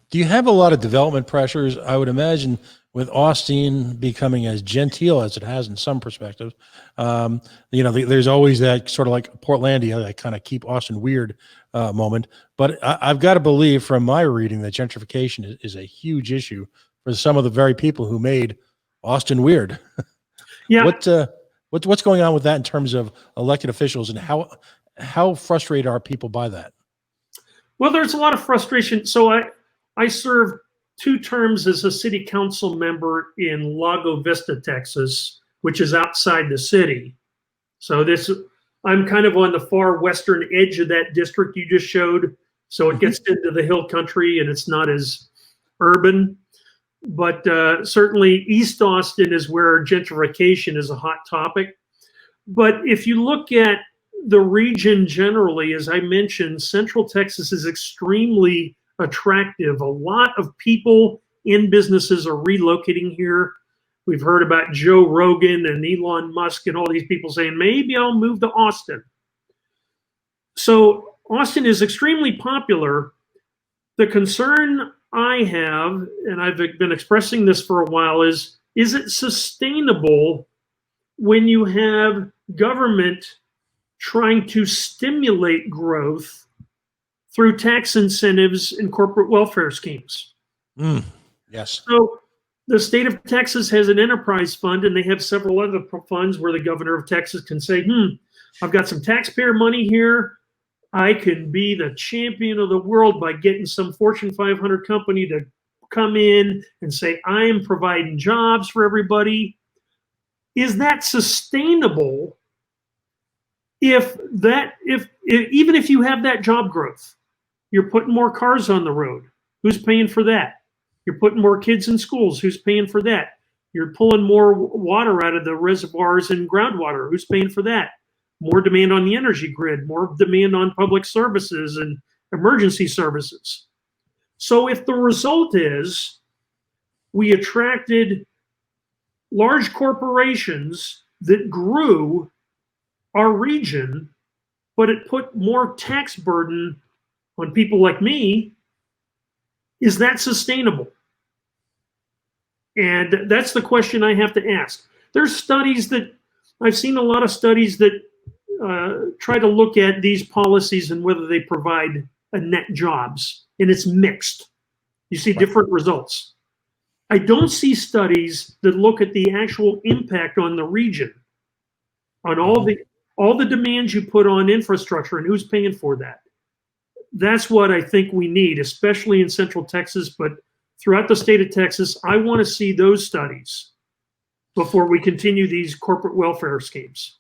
Do you have a lot of development pressures? I would imagine with Austin becoming as genteel as it has in some perspectives, there's always that sort of like Portlandia, that kind of keep Austin weird moment. But I've got to believe from my reading that gentrification is a huge issue for some of the very people who made Austin weird. Yeah. What's going on with that in terms of elected officials, and how frustrated are people by that? Well, there's a lot of frustration. So I served 2 terms as a city council member in Lago Vista, Texas, which is outside the city. So I'm kind of on the far western edge of that district you just showed. So it gets into the hill country and it's not as urban. But certainly East Austin is where gentrification is a hot topic. But if you look at the region generally, as I mentioned, Central Texas is extremely attractive. A lot of people in businesses are relocating here. We've heard about Joe Rogan and Elon Musk and all these people saying, maybe I'll move to Austin. So Austin is extremely popular. The concern I have, and I've been expressing this for a while, is it sustainable when you have government trying to stimulate growth through tax incentives and corporate welfare schemes? Yes. So the state of Texas has an enterprise fund, and they have several other funds where the governor of Texas can say, I've got some taxpayer money here. I can be the champion of the world by getting some Fortune 500 company to come in and say, I am providing jobs for everybody. Is that sustainable? Even if you have that job growth, you're putting more cars on the road. Who's paying for that? You're putting more kids in schools. Who's paying for that? You're pulling more water out of the reservoirs and groundwater. Who's paying for that? More demand on the energy grid, more demand on public services and emergency services. So if the result is we attracted large corporations that grew our region, but it put more tax burden on people like me, is that sustainable? And that's the question I have to ask. There's studies that I've seen, a lot of studies that try to look at these policies and whether they provide a net jobs, and it's mixed. You see different results. I don't see studies that look at the actual impact on the region, on all the demands you put on infrastructure and who's paying for that. That's what I think we need, especially in Central Texas, but throughout the state of Texas. I want to see those studies before we continue these corporate welfare schemes.